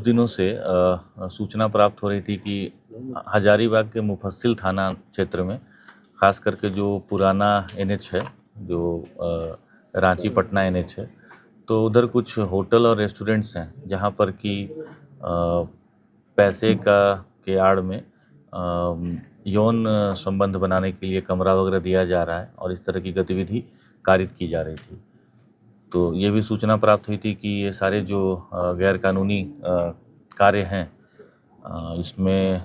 दिनों से सूचना प्राप्त हो रही थी कि हजारीबाग के मुफस्सिल थाना क्षेत्र में खास करके जो पुराना एनएच है, जो रांची पटना एनएच है, तो उधर कुछ होटल और रेस्टोरेंट्स हैं जहाँ पर कि पैसे का के आड़ में यौन संबंध बनाने के लिए कमरा वगैरह दिया जा रहा है और इस तरह की गतिविधि कारित की जा रही थी। तो ये भी सूचना प्राप्त हुई थी कि ये सारे जो गैर कानूनी कार्य हैं, इसमें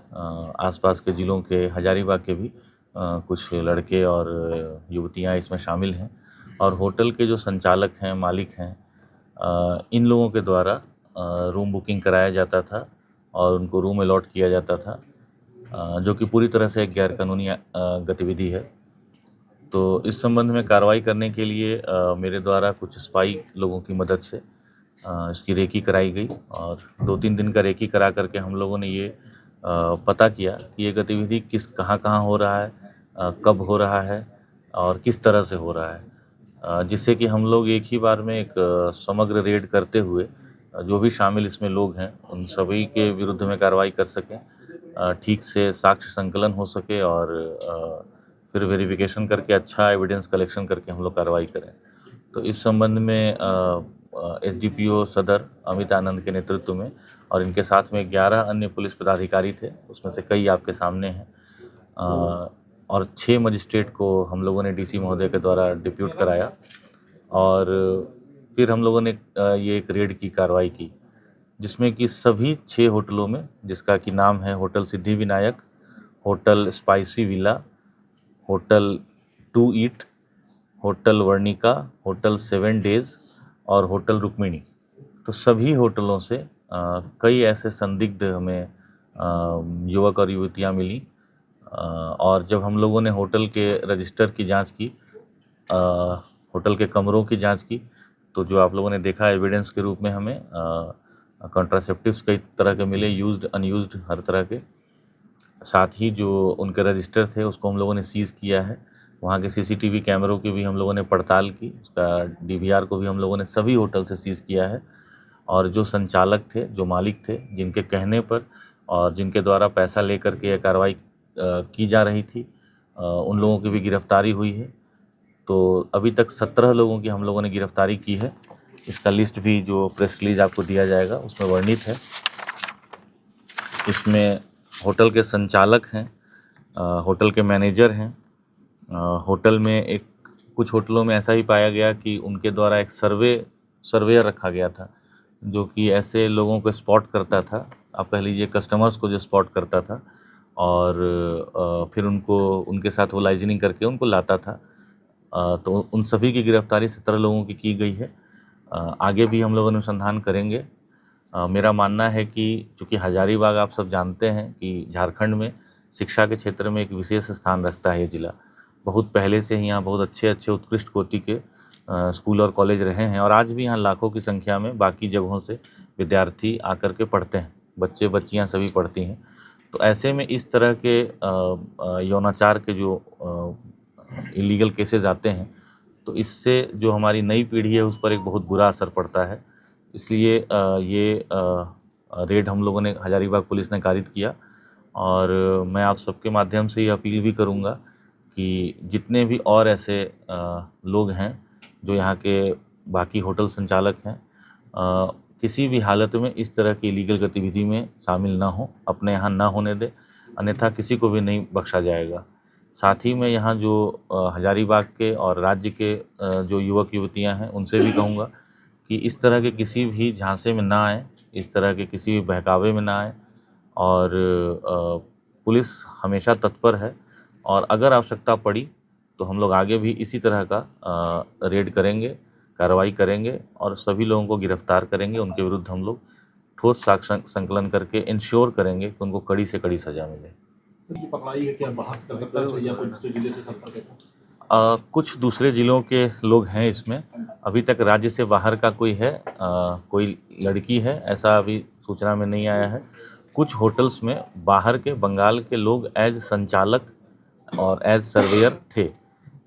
आसपास के ज़िलों के हजारीबाग के भी कुछ लड़के और युवतियां इसमें शामिल हैं और होटल के जो संचालक हैं, मालिक हैं, इन लोगों के द्वारा रूम बुकिंग कराया जाता था और उनको रूम अलॉट किया जाता था, जो कि पूरी तरह से एक गैर कानूनी गतिविधि है। तो इस संबंध में कार्रवाई करने के लिए मेरे द्वारा कुछ स्पाई लोगों की मदद से इसकी रेकी कराई गई और 2-3 दिन का रेकी करा करके हम लोगों ने ये पता किया कि ये गतिविधि कहाँ हो रहा है, कब हो रहा है और किस तरह से हो रहा है, जिससे कि हम लोग एक ही बार में एक समग्र रेड करते हुए जो भी शामिल इसमें लोग हैं उन सभी के विरुद्ध में कार्रवाई कर सकें, ठीक से साक्ष्य संकलन हो सके और फिर वेरिफिकेशन करके अच्छा एविडेंस कलेक्शन करके हम लोग कार्रवाई करें। तो इस संबंध में एसडीपीओ सदर अमित आनंद के नेतृत्व में और इनके साथ में 11 अन्य पुलिस पदाधिकारी थे, उसमें से कई आपके सामने हैं, और 6 मजिस्ट्रेट को हम लोगों ने डीसी महोदय के द्वारा डिप्यूट कराया और फिर हम लोगों ने ये एक रेड की कार्रवाई की, जिसमें कि सभी 6 होटलों में, जिसका कि नाम है hotel Siddhi Vinayak, hotel spicy villa, hotel to eat, hotel Varnika, hotel 7 days और होटल रुक्मिणी। तो सभी होटलों से कई ऐसे संदिग्ध हमें युवक और युवतियां मिली और जब हम लोगों ने होटल के रजिस्टर की जांच की, होटल के कमरों की जांच की, तो जो आप लोगों ने देखा एविडेंस के रूप में हमें कॉन्ट्रासेप्टिव्स कई तरह के मिले, यूज्ड अनयूज्ड हर तरह के। साथ ही जो उनके रजिस्टर थे उसको हम लोगों ने सीज़ किया है। वहाँ के सीसीटीवी कैमरों की भी हम लोगों ने पड़ताल की, उसका डीवीआर को भी हम लोगों ने सभी होटल से सीज़ किया है और जो संचालक थे, जो मालिक थे, जिनके कहने पर और जिनके द्वारा पैसा लेकर के यह कार्रवाई की जा रही थी, उन लोगों की भी गिरफ्तारी हुई है। तो अभी तक 17 लोगों की हम लोगों ने गिरफ्तारी की है। इसका लिस्ट भी जो प्रेस रिलीज आपको दिया जाएगा उसमें वर्णित है। इसमें होटल के संचालक हैं, होटल के मैनेजर हैं, होटल में कुछ होटलों में ऐसा ही पाया गया कि उनके द्वारा एक सर्वेयर रखा गया था, जो कि ऐसे लोगों को स्पॉट करता था, आप कह लीजिए कस्टमर्स को जो स्पॉट करता था और फिर उनके साथ वो लाइजनिंग करके उनको लाता था। तो उन सभी की गिरफ्तारी 17 लोगों की गई है। आगे भी हम लोग अनुसंधान करेंगे। मेरा मानना है कि चूँकि हजारीबाग आप सब जानते हैं कि झारखंड में शिक्षा के क्षेत्र में एक विशेष स्थान रखता है ये ज़िला। बहुत पहले से ही यहाँ बहुत अच्छे उत्कृष्ट कोटि के स्कूल और कॉलेज रहे हैं और आज भी यहाँ लाखों की संख्या में बाकी जगहों से विद्यार्थी आकर के पढ़ते हैं, बच्चे बच्चियाँ सभी पढ़ती हैं। तो ऐसे में इस तरह के यौनाचार के जो इलीगल केसेस आते हैं, तो इससे जो हमारी नई पीढ़ी है उस पर एक बहुत बुरा असर पड़ता है। इसलिए ये रेड हम लोगों ने, हजारीबाग पुलिस ने कारित किया और मैं आप सबके माध्यम से ये अपील भी करूँगा कि जितने भी और ऐसे लोग हैं जो यहाँ के बाकी होटल संचालक हैं, किसी भी हालत में इस तरह की इलीगल गतिविधि में शामिल ना हो, अपने यहाँ ना होने दें, अन्यथा किसी को भी नहीं बख्शा जाएगा। साथ ही मैं यहाँ जो हजारीबाग के और राज्य के जो युवक युवतियाँ हैं उनसे भी कहूँगा कि इस तरह के किसी भी झांसे में ना आए, इस तरह के किसी भी बहकावे में ना आए और पुलिस हमेशा तत्पर है और अगर आवश्यकता पड़ी तो हम लोग आगे भी इसी तरह का रेड करेंगे, कार्रवाई करेंगे और सभी लोगों को गिरफ्तार करेंगे। उनके विरुद्ध हम लोग ठोस साक्ष्य संकलन करके इंश्योर करेंगे कि उनको कड़ी से कड़ी सज़ा मिले। सर, जो पकड़ाई है क्या बाहर से कलकत्ता से या कोई दूसरे जिले से संपर्क है? कुछ दूसरे ज़िलों के लोग हैं इसमें, अभी तक राज्य से बाहर का कोई है, कोई लड़की है ऐसा अभी सूचना में नहीं आया है। कुछ होटल्स में बाहर के बंगाल के लोग एज संचालक और एज सर्वेयर थे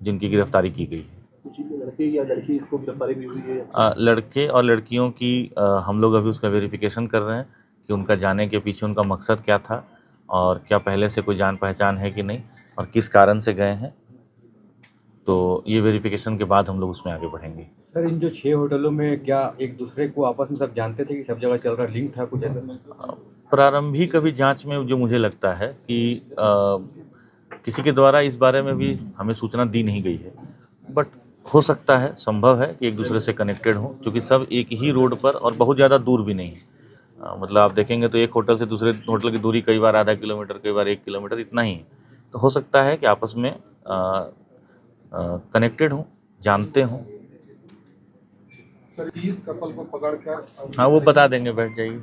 जिनकी गिरफ्तारी की गई है। कुछ लड़के या लड़की को गिरफ्तारी भी हुई है? लड़के और लड़कियों की हम लोग अभी उसका वेरिफिकेशन कर रहे हैं कि उनका जाने के पीछे उनका मकसद क्या था और क्या पहले से कोई जान पहचान है कि नहीं और किस कारण से गए हैं। तो ये वेरिफिकेशन के बाद हम लोग उसमें आगे बढ़ेंगे। सर, इन जो 6 होटलों में क्या एक दूसरे को आपस में सब जानते थे कि सब जगह चल रहा लिंक था कुछ ऐसा? प्रारंभिक अभी जांच में जो मुझे लगता है कि किसी के द्वारा इस बारे में भी हमें सूचना दी नहीं गई है, बट हो सकता है, संभव है कि एक दूसरे से कनेक्टेड हो, क्योंकि सब एक ही रोड पर और बहुत ज़्यादा दूर भी नहीं है। मतलब आप देखेंगे तो एक होटल से दूसरे होटल की दूरी कई बार आधा किलोमीटर, कई बार 1 किलोमीटर, इतना ही है। तो हो सकता है कि आपस में कनेक्टेड हों, जानते हों। सर 30 कपल को पकड़कर हाँ, वो बता देंगे, बैठ जाइए।